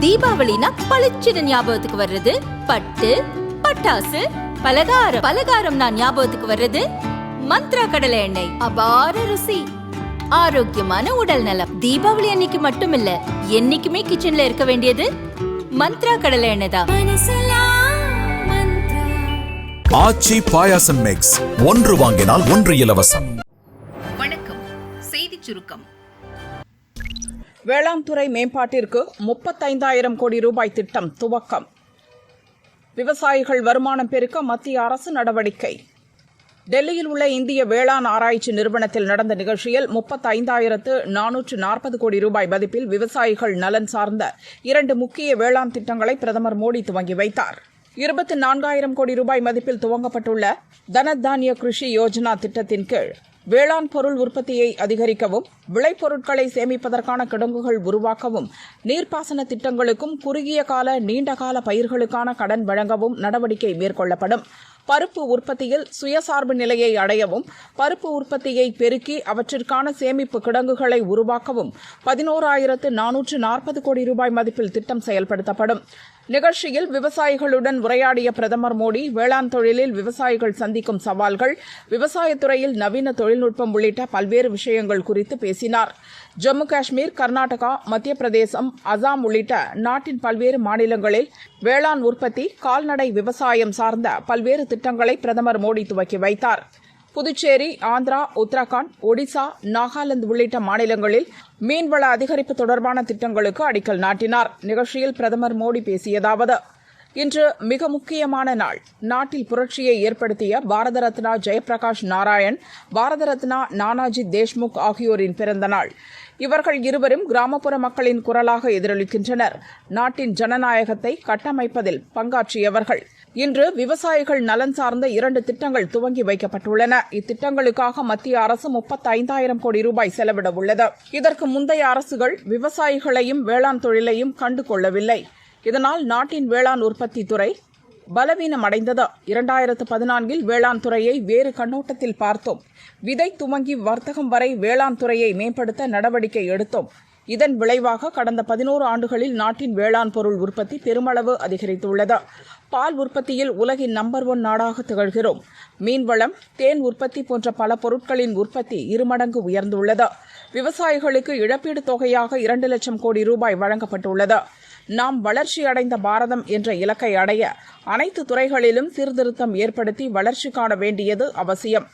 தீபாவளினா பளிச்சுன்னு ஞாபகத்துக்கு வர்றது பட்டு, பட்டாசு, பலகாரம். பலகாரம்னா ஞாபகத்துக்கு வர்றது மந்த்ரா கடலை எண்ணெய். அபார ருசி, ஆரோக்கியமான உடல் நலம். தீபாவளி அன்னைக்கு மட்டும் இல்ல, என்னைக்குமே கிச்சன்ல இருக்க வேண்டியது மந்த்ரா கடலை எண்ணெய் தான். ஆச்சி பாயாசம் மிக்ஸ், ஒன்று வாங்கினால் ஒன்று இலவசம். வணக்கம். செய்தி சுருக்கம். வேளாண் துறை மேம்பாட்டிற்கு 35,000 கோடி ரூபாய் திட்டம் துவக்கம். விவசாயிகள் வருமானம் பெருக்க மத்திய அரசு நடவடிக்கை. டெல்லியில் உள்ள இந்திய வேளாண் ஆராய்ச்சி நிறுவனத்தில் நடந்த நிகழ்ச்சியில் 35,440 கோடி ரூபாய் மதிப்பில் விவசாயிகள் நலன் சார்ந்த 2 முக்கிய வேளாண் திட்டங்களை பிரதமர் மோடி துவங்கி வைத்தார். 24,000 கோடி ரூபாய் மதிப்பில் துவங்கப்பட்டுள்ள தனதானிய கிருஷி யோஜனா திட்டத்தின் கீழ் வேளாண் பொருள் உற்பத்தியை அதிகரிக்கவும், விளைபொருட்களை சேமிப்பதற்கான கிடங்குகள் உருவாக்கவும், நீர்ப்பாசன திட்டங்களுக்கும் குறுகிய கால நீண்டகால பயிர்களுக்கான கடன் வழங்கவும் நடவடிக்கை மேற்கொள்ளப்படும். பருப்பு உற்பத்தியில் சுயசார்பு நிலையை அடையவும், பருப்பு உற்பத்தியை பெருக்கி அவற்றிற்கான சேமிப்பு கிடங்குகளை உருவாக்கவும் 11,440 கோடி ரூபாய் மதிப்பில் திட்டம் செயல்படுத்தப்படும். நிகழ்ச்சியில் விவசாயிகளுடன் உரையாடிய பிரதமர் மோடி, வேளாண் தொழிலில் விவசாயிகள் சந்திக்கும் சவால்கள், விவசாயத்துறையில் நவீன தொழில்நுட்பம் உள்ளிட்ட பல்வேறு விஷயங்கள் குறித்து பேசினார். ஜம்மு காஷ்மீர், கர்நாடகா, மத்திய பிரதேசம், அசாம் உள்ளிட்ட நாட்டின் பல்வேறு மாநிலங்களில் வேளாண் உற்பத்தி, கால்நடை விவசாயம் சார்ந்த பல்வேறு திட்டங்களை பிரதமர் மோடி துவக்கி வைத்தார். புதுச்சேரி, ஆந்திரா, உத்தரகாண்ட், ஒடிசா, நாகாலாந்து உள்ளிட்ட மாநிலங்களில் மீன்வள அதிகரிப்பு தொடர்பான திட்டங்களுக்கு அடிக்கல் நாட்டினார். நிகழ்ச்சியில் பிரதமர் மோடி பேசியதாவது: இன்று மிக முக்கியமான நாள். நாட்டில் புரட்சியை ஏற்படுத்திய பாரத ரத்னா ஜெயபிரகாஷ் நாராயண், பாரத ரத்னா நானாஜி தேஷ்முக் ஆகியோரின் பிறந்த நாள். இவர்கள் இருவரும் கிராமப்புற மக்களின் குரலாக எதிரொலிக்கின்றனர். நாட்டின் ஜனநாயகத்தை கட்டமைப்பதில் பங்காற்றியவர்கள். இன்று விவசாயிகள் நலன் சார்ந்த 2 திட்டங்கள் துவங்கி வைக்கப்பட்டுள்ளன. இத்திட்டங்களுக்காக மத்திய அரசு 35,000 கோடி ரூபாய் செலவிட உள்ளது. இதற்கு முந்தைய அரசுகள் விவசாயிகளையும் வேளாண் தொழிலையும் கண்டு கொள்ளவில்லை. இதனால் நாட்டின் வேளாண் உற்பத்தி துறை பலவீனமடைந்தது. 2014 வேளாண் துறையை வேறு கண்ணோட்டத்தில் பார்த்தோம். விதை துவங்கி வர்த்தகம் வரை வேளாண் துறையை மேம்படுத்த நடவடிக்கை எடுத்தோம். இதன் விளைவாக கடந்த 11 ஆண்டுகளில் நாட்டின் வேளாண் பொருள் உற்பத்தி பெருமளவு அதிகரித்துள்ளது. பால் உற்பத்தியில் உலகின் நம்பர் 1 நாடாக திகழ்கிறோம். மீன்வளம், தேன் உற்பத்தி போன்ற பல பொருட்களின் உற்பத்தி 2 மடங்கு உயர்ந்துள்ளது. விவசாயிகளுக்கு இழப்பீடு தொகையாக 2 லட்சம் கோடி ரூபாய் வழங்கப்பட்டுள்ளது. நாம் வளர்ச்சியடைந்த பாரதம் என்ற இலக்கை அடைய அனைத்து துறைகளிலும் சீர்திருத்தம் ஏற்படுத்தி வளர்ச்சி காண வேண்டியது அவசியம்.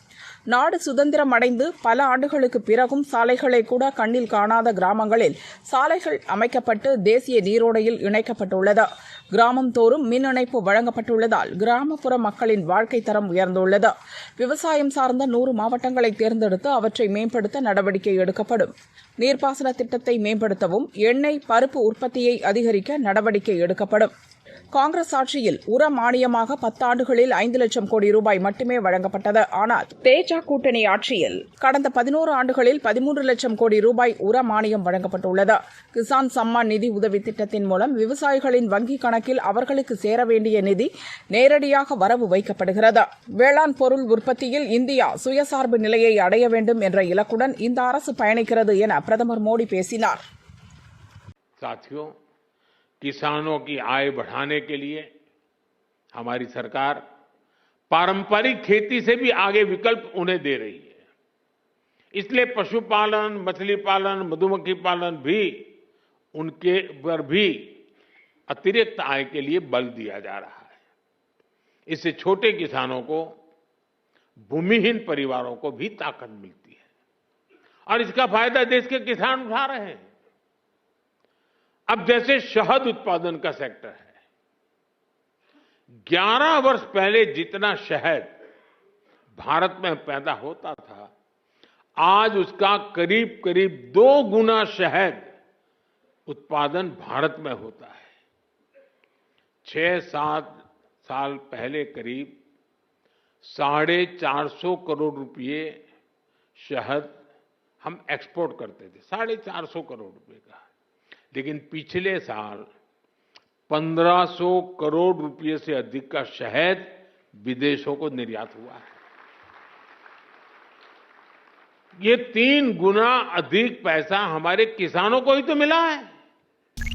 நாடு சுதந்திரம் அடைந்து பல ஆண்டுகளுக்கு பிறகும் சாலைகளை கூட கண்ணில் காணாத கிராமங்களில் சாலைகள் அமைக்கப்பட்டு தேசிய நீரோடையில் இணைக்கப்பட்டுள்ளது. கிராமம் தோறும் மின் இணைப்பு வழங்கப்பட்டுள்ளதால் கிராமப்புற மக்களின் வாழ்க்கை தரம் உயர்ந்துள்ளது. விவசாயம் சார்ந்த 100 மாவட்டங்களை தேர்ந்தெடுத்து அவற்றை மேம்படுத்த நடவடிக்கை எடுக்கப்படும். நீர்ப்பாசன திட்டத்தை மேம்படுத்தவும், எண்ணெய், பருப்பு உற்பத்தியை அதிகரிக்க நடவடிக்கை எடுக்கப்படும். காங்கிரஸ் ஆட்சியில் உர மானியமாக 10 ஆண்டுகளில் 5 லட்சம் கோடி ரூபாய் மட்டுமே வழங்கப்பட்டது. ஆனால் தேஜ கூட்டணி ஆட்சியில் கடந்த 11 ஆண்டுகளில் 13 லட்சம் கோடி ரூபாய் உர மானியம் வழங்கப்பட்டுள்ளது. கிசான் சம்மான் நிதி உதவி திட்டத்தின் மூலம் விவசாயிகளின் வங்கிக் கணக்கில் அவர்களுக்கு சேர வேண்டிய நிதி நேரடியாக வரவு வைக்கப்படுகிறது. வேளாண் பொருள் உற்பத்தியில் இந்தியா சுயசார்பு நிலையை அடைய வேண்டும் என்ற இலக்குடன் இந்த அரசு பயணிக்கிறது என பிரதமர் மோடி பேசினார். किसानों की आय बढ़ाने के लिए हमारी सरकार पारंपरिक खेती से भी आगे विकल्प उन्हें दे रही है. इसलिए पशुपालन, मछली पालन, मधुमक्खी पालन भी उनके पर भी अतिरिक्त आय के लिए बल दिया जा रहा है. इससे छोटे किसानों को, भूमिहीन परिवारों को भी ताकत मिलती है और इसका फायदा देश के किसान उठा रहे हैं. अब जैसे शहद उत्पादन का सेक्टर है, 11 वर्ष पहले जितना शहद भारत में पैदा होता था, आज उसका करीब करीब 2 गुना शहद उत्पादन भारत में होता है. 6-7 साल पहले करीब 450 करोड़ रुपए शहद हम एक्सपोर्ट करते थे, 450 करोड़ रुपए का. लेकिन पिछले साल 1,500 करोड़ रुपए से अधिक का शहद विदेशों को निर्यात हुआ है. ये 3 गुना अधिक पैसा हमारे किसानों को ही तो मिला है.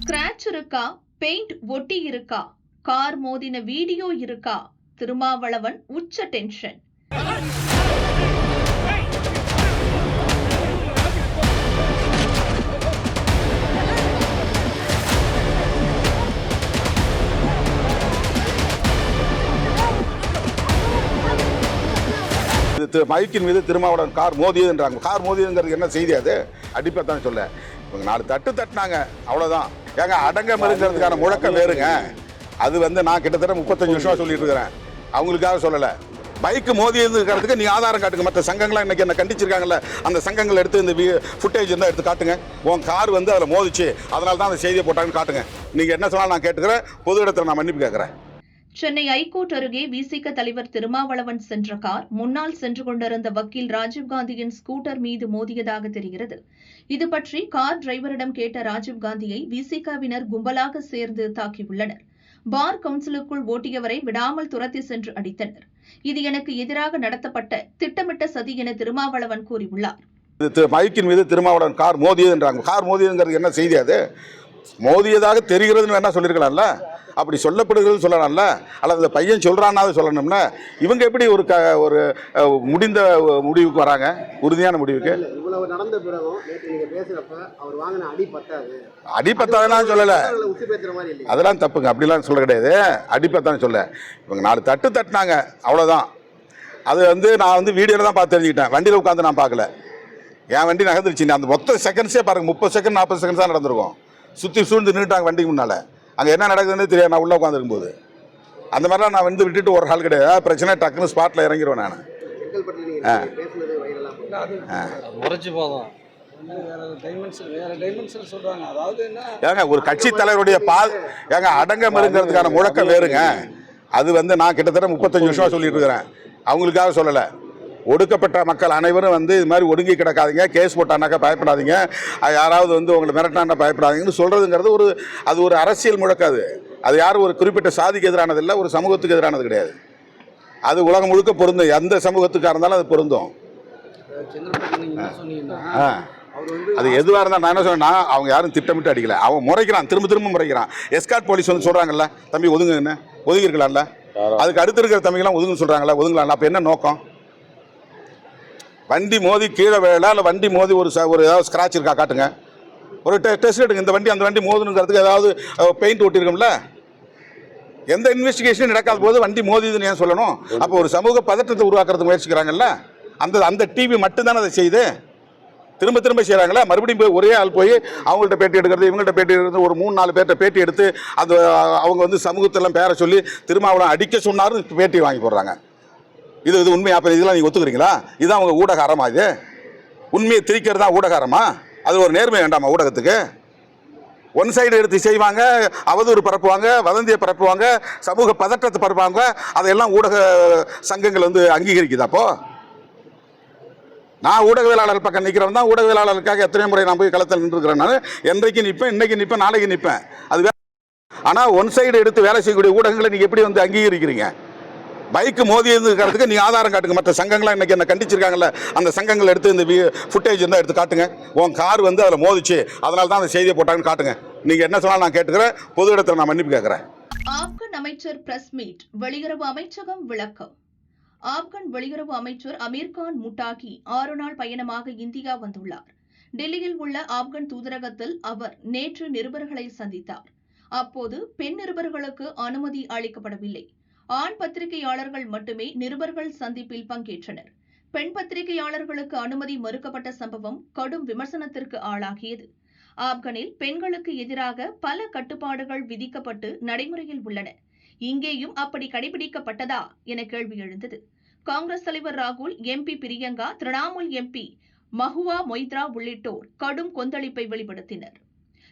ஸ்கிராட்ச் இருக்கா, பெயிண்ட் ஒட்டி இருக்கா, கார் மோதின வீடியோ இருக்கா, திருமாவளவன் உச்ச டென்ஷன். மைக்கின் மீது திருமாவளவன் கார் மோதியதுன்றாங்க. கார் மோதியதுங்கிறது என்ன செய்தி? அது அடிப்பத்தான் சொல்ல இவங்க 4 தட்டு தட்டினாங்க, அவ்வளோதான். ஏங்க அடங்க மறுங்கிறதுக்கான முழக்கம் வேறுங்க. அது நான் கிட்டத்தட்ட 35 வருஷமா சொல்லிட்டு இருக்கிறேன், அவங்களுக்காக சொல்லலை. பைக்கு மோதியதுங்கிறதுக்கு நீ ஆதாரம் காட்டுங்க. மற்ற சங்கங்கள்லாம் இன்னைக்கு என்ன கண்டிச்சிருக்காங்கல்ல, அந்த சங்கங்கள் எடுத்து இந்த ஃபுட்டேஜ் இருந்தால் எடுத்து காட்டுங்க. உன் கார் அதில் மோதிச்சு, அதனால தான் அந்த செய்தியை போட்டாங்கன்னு காட்டுங்க. நீங்கள் என்ன சொன்னாலும் நான் கேட்டுக்கிறேன், பொது இடத்துல நான் மன்னிப்பு கேட்குறேன். சென்னை ஐகோர்ட் அருகே விசிக தலைவர் திருமாவளவன் சென்ற கார் முன்னால் சென்று கொண்டிருந்த வக்கீல் ராஜீவ்காந்தியின் ஸ்கூட்டர் மீது மோதியதாக தெரிகிறது. இது பற்றி கார் டிரைவரிடம் கேட்ட ராஜீவ்காந்தியை விசிகவினர் கும்பலாக சேர்ந்து தாக்கியுள்ளனர். பார் கவுன்சிலுக்குள் ஓட்டியவரை விடாமல் துரத்தி சென்று அடித்தனர். இது எனக்கு எதிராக நடத்தப்பட்ட திட்டமிட்ட சதி என திருமாவளவன் கூறியுள்ளார். மைக்கின் மீது திருமாவளவன் கார் மோதியதுன்றாங்க. கார் மோதியதுங்கிறது என்ன செய்தி? அது மோதியதாக தெரிகிறதுன்னு வேணா சொல்லியிருக்கலாம்ல, அப்படி சொல்லப்படுகிறது சொல்லலாம்ல, அல்லது அந்த பையன் சொல்கிறான்னாவது சொல்லணும்னா. இவங்க எப்படி ஒரு முடிந்த முடிவுக்கு வராங்க, உறுதியான முடிவுக்கு? இவ்வளவு நடந்த பிறகும் நேற்று நீங்க பேசுறப்ப அவர் வாங்கின அடி பத்தாது, அடி பத்தாதுன்னு சொல்லலை, உசி பேசுற மாதிரி இல்லை, அதெல்லாம் தப்புங்க. அப்படிலாம் சொல்ல கிடையாது. அடி பத்தான்னு சொல்ல இவங்க 4 தட்டு தட்டினாங்க, அவ்வளோதான். அது நான் வீடியோவில் தான் பார்த்து தெரிஞ்சுக்கிட்டேன், வண்டியில் உட்காந்து நான் பார்க்கல. என் வண்டி நகர்ந்துருச்சு. அந்த மொத்த செகண்ட்ஸே பாருங்க, 30 செகண்ட் 40 செகண்ட்ஸ் தான் நடந்திருக்கும். சுற்றி சூழ்ந்து நின்றுட்டாங்க வண்டிக்கு முன்னால். அங்கே என்ன நடக்குதுன்னு தெரியாது, நான் உள்ளே உட்காந்துருக்கும்போது. அந்த மாதிரிலாம் நான் விட்டுட்டு ஒரு ஆள் கிடையாது. பிரச்சனை டக்குன்னு ஸ்பாட்டில் இறங்கிடுவேன் நான். ஏங்க ஒரு கட்சி தலைவருடைய ஏங்க அடங்க மறுங்கிறதுக்கான முழக்கம் வேறுங்க. அது நான் கிட்டத்தட்ட 35 வருஷமா சொல்லிட்டு இருக்கிறேன், அவங்களுக்காக சொல்லலை. ஒடுக்கப்பட்ட மக்கள் அனைவரும் இது மாதிரி ஒடுங்கி கிடக்காதீங்க, கேஸ் போட்டானாக்கா பயப்படாதீங்க, யாராவது உங்களை மிரட்டினா பயப்படாதீங்கன்னு சொல்கிறதுங்கிறது அது ஒரு அரசியல் முழக்கம். அது யாரும் ஒரு குறிப்பிட்ட சாதிக்கு எதிரானது இல்லை, ஒரு சமூகத்துக்கு எதிரானது கிடையாது. அது உலகம் முழுக்க பொருந்தும், எந்த சமூகத்துக்காக இருந்தாலும் அது பொருந்தும். அது எதுவாக இருந்தால் நான் என்ன சொன்னேன்னா, அவங்க யாரும் திட்டமிட்டு அடிக்கல, அவன் முறைக்கிறான், திரும்ப முறைக்கிறான். எஸ்கார்ட் போலீஸ் சொல்கிறாங்கல்ல, தம்பி ஒதுங்குன்னு, ஒதுங்கி இருக்கலாம்ல. அதுக்கு அடுத்து இருக்கிற தம்பிங்கெல்லாம் ஒதுங்குன்னு சொல்கிறாங்களா, ஒதுங்கலாம்ல. அப்போ என்ன நோக்கம்? வண்டி மோதி கீழே வேலை, இல்லை வண்டி மோதி ஒரு ஏதாவது ஸ்க்ராட்ச் இருக்கா காட்டுங்க, ஒரு டெஸ்ட் எடுங்க. இந்த வண்டி அந்த வண்டி மோதுனுங்கிறதுக்கு ஏதாவது பெயிண்ட் ஒட்டியிருக்கோம்ல. எந்த இன்வெஸ்டிகேஷனும் நடக்காத போது வண்டி மோதிதுன்னு ஏன் சொல்லணும்? அப்போ ஒரு சமூக பதற்றத்தை உருவாக்குறதுக்கு முயற்சிக்கிறாங்கல்ல, அந்த டிவி மட்டும்தானே அதை செய்யுது. திரும்ப செய்கிறாங்களே. மறுபடியும் போய் ஒரே ஆள் போய் அவங்கள்ட்ட பேட்டி எடுக்கிறது, இவங்கள்ட்ட பேட்டி எடுக்கிறது, ஒரு 3-4 பேர்கிட்ட பேட்டி எடுத்து அவங்க சமூகத்தெல்லாம் பேரை சொல்லி திருமாவளவன் அடிக்க சொன்னாருன்னு பேட்டி வாங்கி போடுறாங்க. இது உண்மையா? அப்போ இதெல்லாம் நீங்கள் ஒத்துக்கிறீங்களா? இதுதான் அவங்க ஊடகாரமா? இது உண்மையை திரிக்கிறது தான் ஊடகாரமா? அது ஒரு நேர்மை வேண்டாமா ஊடகத்துக்கு? ஒன் சைடு எடுத்து செய்வாங்க, அவதூறு பரப்புவாங்க, வதந்தியை பரப்புவாங்க, சமூக பதற்றத்தை பரப்புவாங்க. அதையெல்லாம் ஊடக சங்கங்கள் அங்கீகரிக்குது. அப்போ நான் ஊடகவியலாளர் பக்கம் நிற்கிறவன் தான். ஊடகவியலாளருக்காக எத்தனை முறை நான் போய் களத்தில் நின்றுக்கிறேன். நான் என்றைக்கு நிற்பேன், இன்னைக்கு நிற்பேன், நாளைக்கு நிற்பேன். அது ஆனால் ஒன் சைடு எடுத்து வேலை செய்யக்கூடிய ஊடகங்களை நீங்கள் எப்படி அங்கீகரிக்கிறீங்க? பைக்கு மோதியதுங்கிறதுக்கு நீ ஆதாரம் காட்டுங்க. மற்ற சங்கங்கள்லாம் இன்னைக்கு என்ன கண்டிச்சிருக்காங்கல்ல, அந்த சங்கங்கள் எடுத்து இந்த ஃபுட்டேஜ் இருந்தால் எடுத்து காட்டுங்க. உன் கார் அதில் மோதிச்சு, அதனால தான் அந்த செய்தியை போட்டாங்கன்னு காட்டுங்க. நீங்கள் என்ன சொன்னாலும் நான் கேட்டுக்கிறேன், பொது இடத்துல நான் மன்னிப்பு கேட்குறேன். ஆப்கன் அமைச்சர் பிரஸ் மீட், வெளியுறவு அமைச்சகம் விளக்கம். ஆப்கன் வெளியுறவு அமைச்சர் அமீர்கான் முட்டாகி 6 நாள் பயணமாக இந்தியா வந்துள்ளார். டெல்லியில் உள்ள ஆப்கன் தூதரகத்தில் அவர் நேற்று நிருபர்களை சந்தித்தார். அப்போது பெண் நிருபர்களுக்கு அனுமதி அளிக்கப்படவில்லை. ஆண் பத்திரிகையாளர்கள் மட்டுமே நிருபர்கள் சந்திப்பில் பங்கேற்றனர். பெண் பத்திரிகையாளர்களுக்கு அனுமதி மறுக்கப்பட்ட சம்பவம் கடும் விமர்சனத்திற்கு ஆளாகியது. ஆப்கனில் பெண்களுக்கு எதிராக பல கட்டுப்பாடுகள் விதிக்கப்பட்டு நடைமுறையில் உள்ளன. இங்கேயும் அப்படி கடைபிடிக்கப்பட்டதா என கேள்வி எழுந்தது. காங்கிரஸ் தலைவர் ராகுல், எம்பி பிரியங்கா, திரிணாமுல் எம்பி மஹுவா மொய்த்ரா உள்ளிட்டோர் கடும் கொந்தளிப்பை வெளிப்படுத்தினர்.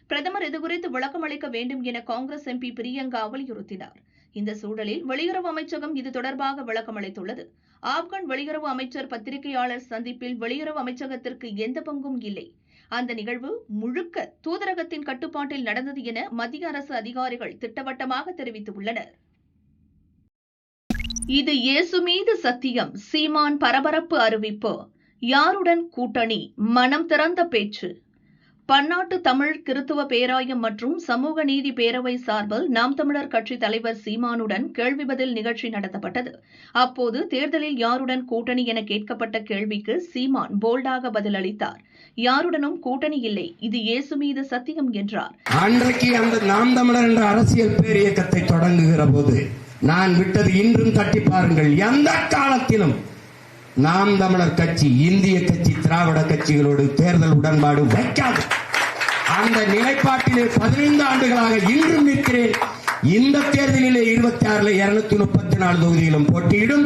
பிரதமர் இதுகுறித்து விளக்கம் அளிக்க வேண்டும் என காங்கிரஸ் எம்பி பிரியங்கா வலியுறுத்தினார். இந்த சூழலில் வெளியுறவு அமைச்சகம் இது தொடர்பாக விளக்கம் அளித்துள்ளது. ஆப்கன் வெளியுறவு அமைச்சர் பத்திரிகையாளர் சந்திப்பில் வெளியுறவு அமைச்சகத்திற்கு எந்த பங்கும் இல்லை. அந்த நிகழ்வு முழுக்க தூதரகத்தின் கட்டுப்பாட்டில் நடந்தது என மத்திய அரசு அதிகாரிகள் திட்டவட்டமாக தெரிவித்துள்ளனர். இது இயேசு மீது சத்தியம். சீமான் பரபரப்பு அறிவிப்பு. யாருடன் கூட்டணி? மனம் திறந்த பேச்சு. பன்னாட்டு தமிழ் கிறித்துவ பேராயம் மற்றும் சமூக நீதி பேரவை சார்பில் நாம் தமிழர் கட்சி தலைவர் சீமானுடன் கேள்வி பதில் நிகழ்ச்சி நடத்தப்பட்டது. அப்போது தேர்தலில் யாருடன் கூட்டணி என கேட்கப்பட்ட கேள்விக்கு சீமான் போல்டாக பதிலளித்தார். யாருடனும் கூட்டணி இல்லை, இது இயேசு மீது சத்தியம் என்றார். அன்றைக்கு அந்த நாம் தமிழர் என்ற அரசியல் பேரியக்கத்தை தொடங்குகிற போது நான் விட்டது இன்றும் தட்டி பாருங்கள். எந்த காலத்திலும் நாம் தமிழர் கட்சி இந்திய கட்சி திராவிட கட்சிகளோடு தேர்தல் உடன்பாடு வைக்காது. அந்த நிலைப்பாட்டிலே 15 ஆண்டுகளாக இன்றும் நிற்கிறேன். இந்த தேர்தலிலே 26 234 தொகுதியிலும் போட்டியிடும்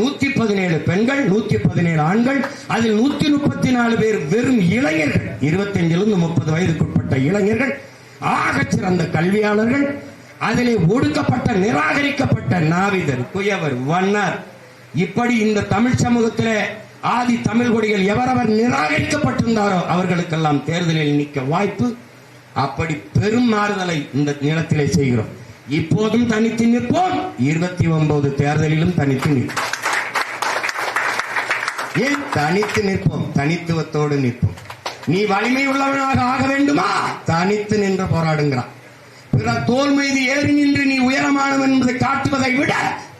117 பெண்கள், 117 ஆண்கள், அதில் 134 பேர் வெறும் இளைஞர்கள், 25 30 வயதுக்குட்பட்ட இளைஞர்கள், ஆகச் சிறந்த கல்வியாளர்கள், அதிலே ஒடுக்கப்பட்ட நிராகரிக்கப்பட்ட நாவிதர், குயவர், வண்ணார், இப்படி இந்த தமிழ் சமூகத்திலே ஆதி தமிழ் கொடிகள் எவரவர் நிராகரிக்கப்பட்டிருந்தாரோ அவர்களுக்கெல்லாம் தேர்தலில் நிற்க வாய்ப்பு. அப்படி பெரும் மாறுதலை இந்த நிலத்திலே செய்கிறோம். இப்போதும் தனித்து நிற்போம், 29 தேர்தலிலும் தனித்து நிற்போம். ஏன் தனித்து நிற்போம்? தனித்துவத்தோடு நிற்போம். நீ வலிமை உள்ளவனாக ஆக வேண்டுமா? தனித்து நின்று போராடுங்கிறான். பிறர் தோல் மீது ஏறி நின்று நீ உயரமானவன் என்பதை காட்டுவதை விட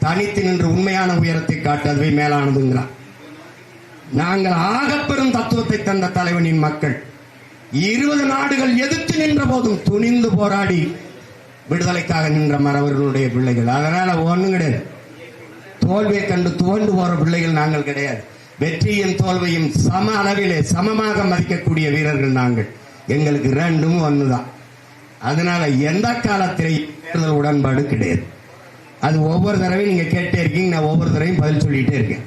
தனித்து நின்று உண்மையான உயரத்தை காட்டுவதை மேலானதுங்கிறான். நாங்கள் ஆகப்பெரும் தத்துவத்தை தந்த தலைவனின் மக்கள் 20 நாடுகள் எதிர்த்து நின்ற போதும் துணிந்து போராடி விடுதலைக்காக நின்ற மறவர்களுடைய பிள்ளைகள். அதனால ஒண்ணும் கிடையாது. தோல்வியை கண்டு துவண்டு போற பிள்ளைகள் நாங்கள் கிடையாது. வெற்றியும் தோல்வியும் சம அளவிலே சமமாக மதிக்கக்கூடிய வீரர்கள் நாங்கள். எங்களுக்கு ரெண்டும் ஒண்ணுதான். அதனால எந்த காலத்திலேயும் தேர்தல் உடன்பாடு கிடையாது. அது ஒவ்வொரு தடவையும் நீங்க கேட்டே இருக்கீங்க, நான் ஒவ்வொரு தடவையும் பதில் சொல்லிட்டே இருக்கேன்.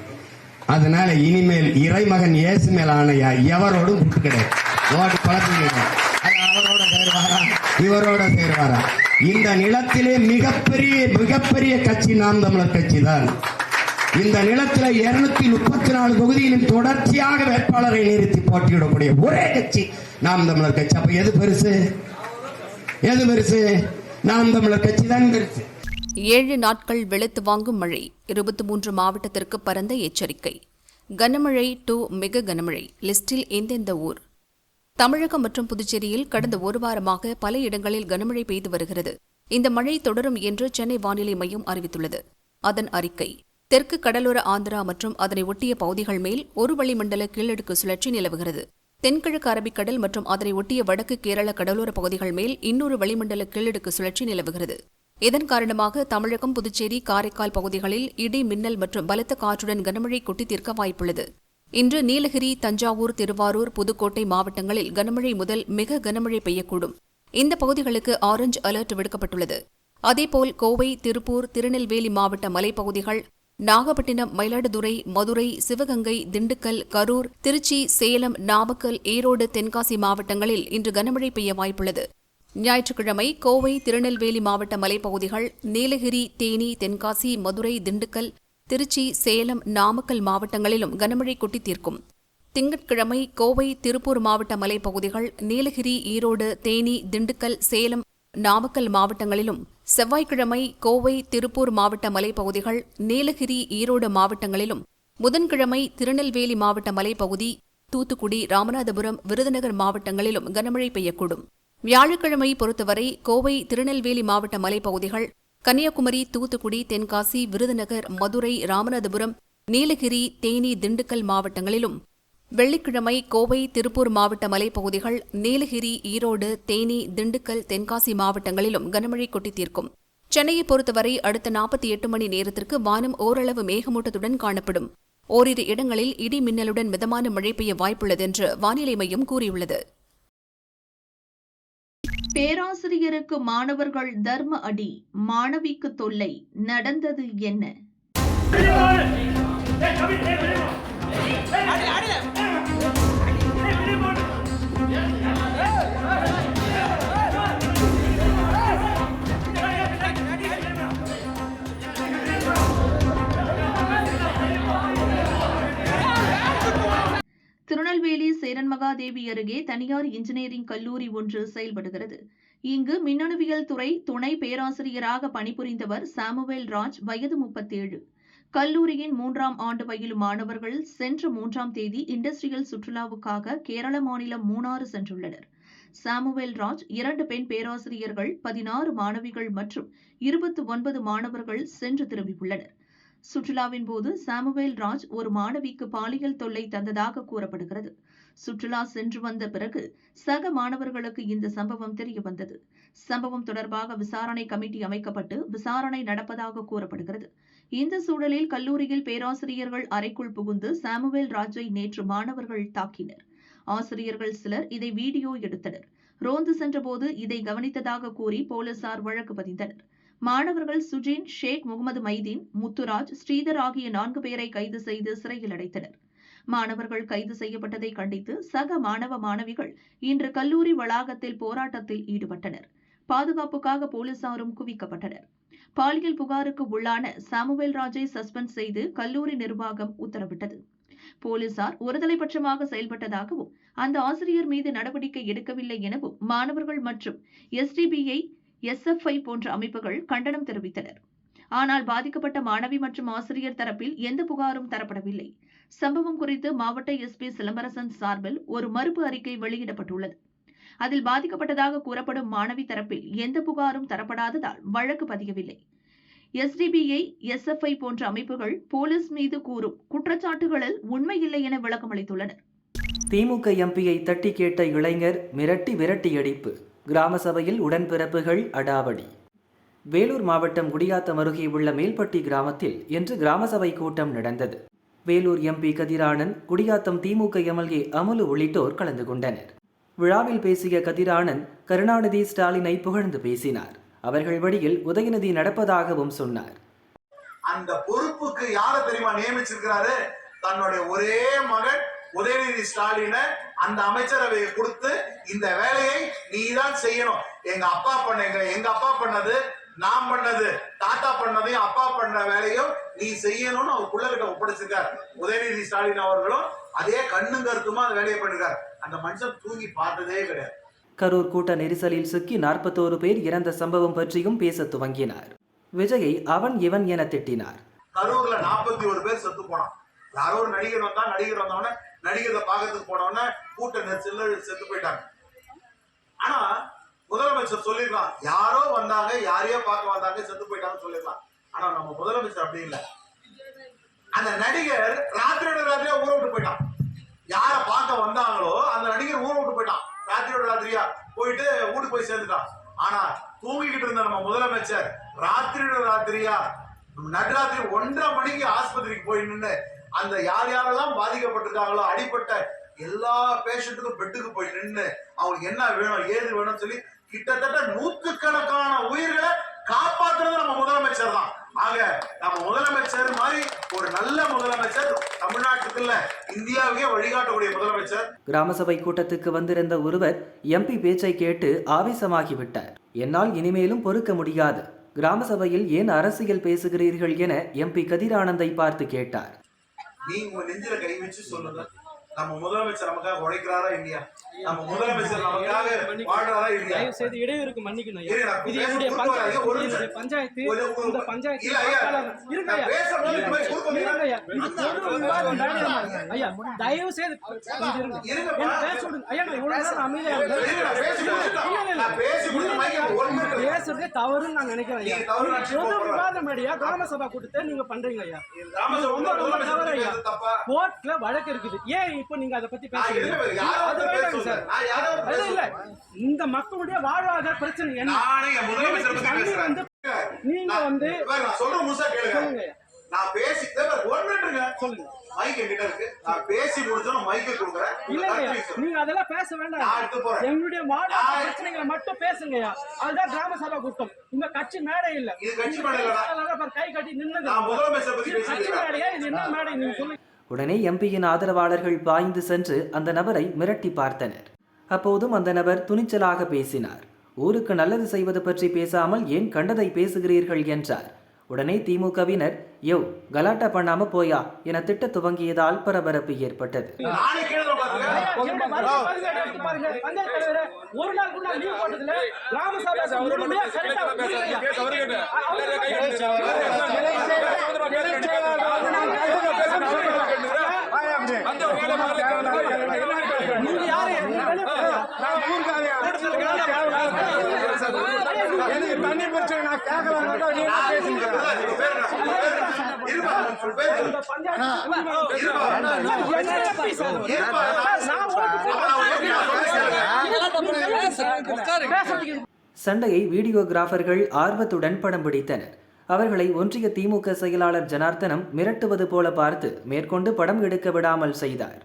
அதனால இனிமேல் இறைமகன் இயேசு மேல் ஆணையா எவரோடும் கூட்டு கிடையாது. ஓட்டு பழக்கம் அவரோட சேர்வாரா இவரோட சேர்வாரா? இந்த நிலத்திலே மிகப்பெரிய கட்சி நாம் தமிழர் கட்சி தான். இந்த நிலத்தில 234 தொகுதியிலும் தொடர்ச்சியாக வேட்பாளரை நிறுத்தி போட்டியிடக்கூடிய ஒரே கட்சி நாம் தமிழர் கட்சி. அப்ப எது பெருசு? நாம் தமிழர் கட்சி தான் பெருசு. 7 நாட்கள் வெளுத்து வாங்கும் மழை. 23 மாவட்டத்திற்கு பரந்த எச்சரிக்கை. கனமழை டு மிக கனமழை. லிஸ்டில் எந்தெந்த ஊர்? தமிழகம் மற்றும் புதுச்சேரியில் கடந்த ஒரு வாரமாக பல இடங்களில் கனமழை பெய்து வருகிறது. இந்த மழை தொடரும் என்று சென்னை வானிலை மையம் அறிவித்துள்ளது. அதன் அறிக்கை: தெற்கு கடலோர ஆந்திரா மற்றும் அதனை ஒட்டிய பகுதிகள் மேல் ஒரு வளிமண்டல கீழடுக்கு சுழற்சி நிலவுகிறது. தென்கிழக்கு அரபிக்கடல் மற்றும் அதனை ஒட்டிய வடக்கு கேரள கடலோர பகுதிகள் மேல் இன்னொரு வளிமண்டல கீழடுக்கு சுழற்சி நிலவுகிறது. இதன் காரணமாக தமிழகம், புதுச்சேரி, காரைக்கால் பகுதிகளில் இடி, மின்னல் மற்றும் பலத்த காற்றுடன் கனமழை கொட்டி தீர்க்க வாய்ப்புள்ளது. இன்று நீலகிரி, தஞ்சாவூர், திருவாரூர், புதுக்கோட்டை மாவட்டங்களில் கனமழை முதல் மிக கனமழை பெய்யக்கூடும். இந்த பகுதிகளுக்கு ஆரஞ்ச் அலர்ட் விடுக்கப்பட்டுள்ளது. அதேபோல் கோவை, திருப்பூர், திருநெல்வேலி மாவட்ட மலைப்பகுதிகள், நாகப்பட்டினம், மயிலாடுதுறை, மதுரை, சிவகங்கை, திண்டுக்கல், கரூர், திருச்சி, சேலம், நாமக்கல், ஈரோடு, தென்காசி மாவட்டங்களில் இன்று கனமழை பெய்ய வாய்ப்புள்ளது. ஞாயிற்றுக்கிழமை கோவை, திருநெல்வேலி மாவட்ட மலைப்பகுதிகள், நீலகிரி, தேனி, தென்காசி, மதுரை, திண்டுக்கல், திருச்சி, சேலம், நாமக்கல் மாவட்டங்களிலும் கனமழை கொட்டி தீர்க்கும். திங்கட்கிழமை கோவை, திருப்பூர் மாவட்ட மலைப்பகுதிகள், நீலகிரி, ஈரோடு, தேனி, திண்டுக்கல், சேலம், நாமக்கல் மாவட்டங்களிலும், செவ்வாய்க்கிழமை கோவை, திருப்பூர் மாவட்ட மலைப்பகுதிகள், நீலகிரி, ஈரோடு மாவட்டங்களிலும், புதன்கிழமை திருநெல்வேலி மாவட்ட மலைப்பகுதி, தூத்துக்குடி, ராமநாதபுரம், விருதுநகர் மாவட்டங்களிலும் கனமழை பெய்யக்கூடும். வியாழக்கிழமை பொறுத்தவரை கோவை, திருநெல்வேலி மாவட்ட மலைப்பகுதிகள், கன்னியாகுமரி, தூத்துக்குடி, தென்காசி, விருதுநகர், மதுரை, ராமநாதபுரம், நீலகிரி, தேனி, திண்டுக்கல் மாவட்டங்களிலும், வெள்ளிக்கிழமை கோவை, திருப்பூர் மாவட்ட மலைப்பகுதிகள், நீலகிரி, ஈரோடு, தேனி, திண்டுக்கல், தென்காசி மாவட்டங்களிலும் கனமழை கொட்டி தீர்க்கும். சென்னையை பொறுத்தவரை அடுத்த 48 மணி நேரத்திற்கு வானம் ஓரளவு மேகமூட்டத்துடன் காணப்படும். ஓரிரு இடங்களில் இடி மின்னலுடன் மிதமான மழை பெய்ய வாய்ப்புள்ளது என்று வானிலை மையம் கூறியுள்ளது. பேராசிரியருக்கு மாணவர்கள் தர்ம அடி, மாணவிக்கு தொல்லை, நடந்தது என்ன? திருநெல்வேலி சேரன்மகாதேவி அருகே தனியார் இன்ஜினியரிங் கல்லூரி ஒன்று செயல்படுகிறது. இங்கு மின்னணுவியல் துறை துணை பேராசிரியராக பணிபுரிந்தவர் சாமுவேல் ராஜ், வயது 37. கல்லூரியின் 3ஆம் ஆண்டு பயிலும் மாணவர்கள் சென்ற 3ஆம் தேதி இண்டஸ்ட்ரியல் சுற்றுலாவுக்காக கேரள மாநிலம் மூணாறு சென்றுள்ளனர். சாமுவேல் ராஜ் 2 பெண் பேராசிரியர்கள் 16 மாணவிகள் மற்றும் 29 மாணவர்கள் சென்று திரும்பியுள்ளனர். சுற்றுலாவின் போது சாமுவேல் ராஜ் ஒரு மாணவிக்கு பாலியல் தொல்லை தந்ததாக கூறப்படுகிறது. சுற்றுலா சென்று வந்த பிறகு சக மாணவர்களுக்கு இந்த சம்பவம் தெரியவந்தது. சம்பவம் தொடர்பாக விசாரணை கமிட்டி அமைக்கப்பட்டு விசாரணை நடப்பதாக கூறப்படுகிறது. இந்த சூழலில் கல்லூரியில் பேராசிரியர்கள் அறைக்குள் புகுந்து சாமுவேல் ராஜை நேற்று மாணவர்கள் தாக்கினர். ஆசிரியர்கள் சிலர் இதை வீடியோ எடுத்தனர். ரோந்து சென்றபோது இதை கவனித்ததாக கூறி போலீசார் வழக்கு பதிந்தனர். மாணவர்கள் சுஜின், ஷேக் முகமது மைதீன், முத்துராஜ், ஸ்ரீதர் ஆகிய 4 பேரை கைது செய்து சிறையில் அடைத்தனர். மாணவர்கள் கைது செய்யப்பட்டதை கண்டித்து சக மாணவ மாணவிகள் இன்று கல்லூரி வளாகத்தில் போராட்டத்தில் ஈடுபட்டனர். பாதுகாப்புக்காக போலீசாரும் குவிக்கப்பட்டனர். பாலியல் புகாருக்கு உள்ளான சாமுவேல் ராஜை சஸ்பெண்ட் செய்து கல்லூரி நிர்வாகம் உத்தரவிட்டது. போலீசார் ஒருதலைபட்சமாக செயல்பட்டதாகவும் அந்த ஆசிரியர் மீது நடவடிக்கை எடுக்கவில்லை எனவும் மாணவர்கள் மற்றும் SDPI, SFI போன்ற அமைப்புகள் கண்டனம் தெரிவித்தனர். ஆனால் பாதிக்கப்பட்ட மாணவி மற்றும் ஆசிரியர் தரப்பில் எந்த புகாரும் தரப்படவில்லை. சம்பவம் குறித்து மாவட்ட SP சிலம்பரசன் சார்பில் ஒரு மறுப்பு அறிக்கை வெளியிடப்பட்டுள்ளது. அதில் பாதிக்கப்பட்டதாக கூறப்படும் மாணவி தரப்பில் எந்த புகாரும் தரப்படாததால் வழக்கு பதியவில்லை. SDPI, SFI போன்ற அமைப்புகள் போலீஸ் மீது கூறும் குற்றச்சாட்டுகளில் உண்மையில்லை என விளக்கமளித்துள்ளனர். திமுக எம்பியை தட்டி கேட்ட இளைஞர் மிரட்டி விரட்டியடிப்பு. கிராம சபையில் உடன்பிறப்புகள் அடாவடி. வேலூர் மாவட்டம் குடியாத்தம் அருகே உள்ள மேல்பட்டி கிராமத்தில் இன்று கிராம சபை கூட்டம் நடந்தது. வேலூர் MP கதிரானன், குடியாத்தம் திமுக MLA அமுலு உள்ளிட்டோர் கலந்து கொண்டனர். விழாவில் பேசிய கதிரானன் கருணாநிதி ஸ்டாலினை புகழ்ந்து பேசினார். அவர்கள் வழியில் உதயநிதி நடப்பதாகவும் சொன்னார். அந்த பொறுப்புக்கு யார தெரியுமா நியமிச்சிருக்கிறாரு? தன்னுடைய ஒரே மகன் உதயநிதி ஸ்டாலினை அந்த அமைச்சரவையை கொடுத்து இந்த வேலையை நீதான் செய்யணும். எங்க அப்பா பண்ணது, நான் பண்ணது, தாத்தா பண்ணதையும் அப்பா பண்ண வேலையும் நீ செய்யணும்னு அவர் பிள்ளைகிட்ட ஒப்படைச்சிருக்காரு. உதயநிதி ஸ்டாலின் அவர்களும் அதே கண்ணும் கருத்துமா அந்த வேலையை பண்ணிருக்காரு. அந்த மனுஷன் தூங்கி பார்த்ததே கிடையாது. கரூர் கூட்ட நெரிசலில் சிக்கி 41 பேர் இறந்த சம்பவம் பற்றியும் பேச துவங்கினார். விஜயை அவன் இவன் என திட்டினார். கரூர்ல 41 பேர் செத்து போனான். யாரோ ஒரு நடிகர் வந்தவன நடிகரை பார்க்கறதுக்கு போனவன கூட்ட நெரிசல்ல செத்து போயிட்டாங்க. ஆனா முதலமைச்சர் சொல்லிருக்கலாம், யாரோ வந்தாங்க, யாரையோ பார்க்க வந்தாங்க, செத்து போயிட்டாங்கன்னு சொல்லிருக்கலாம். ஆனா நம்ம முதலமைச்சர் அப்படி இல்லை. அந்த நடிகர் ராத்திரியோட ஊரை விட்டு போயிட்டான். யார பார்க்க வந்தாங்களோ அந்த நடிகர் ஊரை விட்டு போயிட்டான். ராத்திரியோட ராத்திரியா போயிட்டு வீட்டுக்கு போய் சேர்ந்துட்டான். ஆனா தூங்கிக்கிட்டு இருந்த நம்ம முதலமைச்சர் ராத்திரியோட ராத்திரியா நடுராத்திரி 1:30 மணிக்கு ஆஸ்பத்திரிக்கு போய் நின்று அந்த யாரெல்லாம் பாதிக்கப்பட்டிருக்காங்களோ அடிப்பட்ட எல்லா பேஷண்ட்டுக்கும் பெட்டுக்கு போய் நின்று அவங்களுக்கு என்ன வேணும் ஏது வேணும்னு சொல்லி கிட்டத்தட்ட 100கணக்கான உயிர்களை காப்பாற்றுறது நம்ம முதலமைச்சர் தான். ஆக நம்ம முதலமைச்சர் மாதிரி ஒரு நல்ல முதலமைச்சர் தமிழ்நாட்டுக்கு இல்ல இந்தியாவுக்கே வழிகாட்டக்கூடிய முதலமைச்சர். கிராம சபை கூட்டத்துக்கு வந்திருந்த ஒருவர் MP பேச்சை கேட்டு ஆவேசமாகிவிட்டார். என்னால் இனிமேலும் பொறுக்க முடியாது. கிராம சபையில் ஏன் அரசியல் பேசுகிறீர்கள் என MP கதிரானந்தை பார்த்து கேட்டார். நீங்க உங்க நெஞ்சில கை வச்சு சொல்லுங்க, நம்ம முதலமைச்சர் நமக்காக உழைக்கிறாரா இல்லையா? நம்ம முதலமைச்சர் நமக்காக வாழ்றாரா இல்லையா? தயவு செய்து இடையூறுக்கு மன்னிக்கணும். இது என்னுடைய பஞ்சாயத்து. இந்த பஞ்சாயத்து இருங்க ஐயா, இது பொது விவாதம் தானே ஐயா. தயவு செய்து பேச விடுங்க ஐயா. நான் இவ்வளவு நேரம் அமைதியா பேசுறதே தவறுன்னு நான் நினைக்கிறேன் ஐயா. பொது விவாதம் ஐயா, கிராம சபா கூட்டத்தை நீங்க பண்றீங்க ஐயா. தவறு ஐயா. கோர்ட்ல வழக்கு இருக்குது. ஏன் இப்ப நீங்க அதை பத்தி பேசுறீங்க? அது வேண்டாங்க சார். அது இல்ல, இந்த மக்களுடைய வாழ்வாதார பிரச்சனை என்ன? நீங்க வந்து சொல்ற முழுசா கேளுங்க. நான் பேசிட்டு சொல்லுங்க. மைக் என்கிட்ட இருக்கு. நான் பேசி முடிச்சோம் மைக்கை கொடுக்குறேன். இல்ல நீங்க அதெல்லாம் பேச வேண்டாம். எங்களுடைய வாழ்வாதார பிரச்சனைகளை மட்டும் பேசுங்கய்யா. அதுதான் கிராம சபா கூட்டம். உங்க கட்சி மேடை இல்ல. இது கட்சி மேடை இல்ல. கை கட்டி நின்னு நான் முதலமைச்சர் பத்தி பேசுறேன். கட்சி மேடையா இது என்ன மேடை நீங்க சொல்லுங்க. உடனே MPயின் ஆதரவாளர்கள் பாய்ந்து சென்று அந்த நபரை மிரட்டி பார்த்தனர். அப்போதும் அந்த நபர் துணிச்சலாக பேசினார். ஊருக்கு நல்லது செய்வது பற்றி பேசாமல் ஏன் கண்டதை பேசுகிறீர்கள் என்றார். உடனே திமுகவினர் யோ கலாட்டா பண்ணாம போயா என திட்ட துவங்கியதால் பரபரப்பு ஏற்பட்டது. நீங்க யாரு? நான் கேட்கலாம் நீங்க பேசுங்க சண்டையை வீடியோகிராஃபர்கள் ஆர்வத்துடன் படம் பிடித்தனர். அவர்களை ஒன்றிய திமுக செயலாளர் ஜனார்த்தனம் மிரட்டுவது போல பார்த்து மேற்கொண்டு படம் எடுக்க விடாமல் செய்தார்.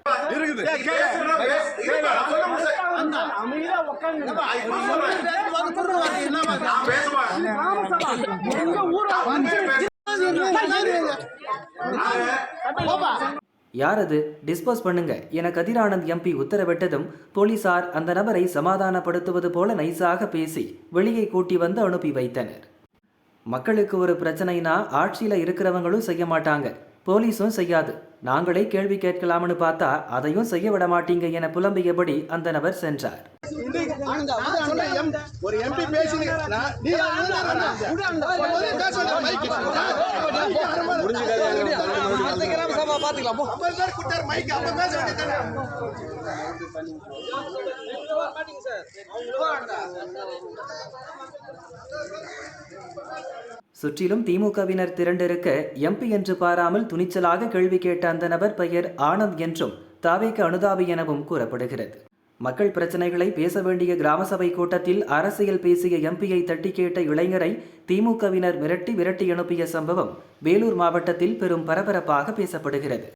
யாரது, டிஸ்போஸ் பண்ணுங்க என கதிரானந்த் எம்பி உத்தரவிட்டதும் போலீசார் அந்த நபரை சமாதானப்படுத்துவது போல நைசாக பேசி வெளியே கூட்டி வந்து அனுப்பி வைத்தனர். மக்களுக்கு ஒரு பிரச்சனைனா ஆட்சியில இருக்கிறவங்களும் செய்ய மாட்டாங்க, போலீஸும் செய்யாது, நாங்களே கேள்வி கேட்கலாம்னு பார்த்தா அதையும் செய்ய விட மாட்டீங்க என புலம்பியபடி அந்த நபர் சென்றார். ஒரு எம்பி சுற்றிலும் திமுகவினர் திரண்டிருக்க எம்பி என்று பாராமல் துணிச்சலாக கேள்வி கேட்ட அந்த நபர் பெயர் ஆனந்த் என்றும் தாவேக்கு அனுதாபி எனவும் கூறப்படுகிறது. மக்கள் பிரச்சனைகளை பேச வேண்டிய கிராம சபை கூட்டத்தில் அரசியல் பேசிய எம்பியை தட்டி கேட்ட இளைஞரை திமுகவினர் மிரட்டி அனுப்பிய சம்பவம் வேலூர் மாவட்டத்தில் பெரும் பரபரப்பாக பேசப்படுகிறது.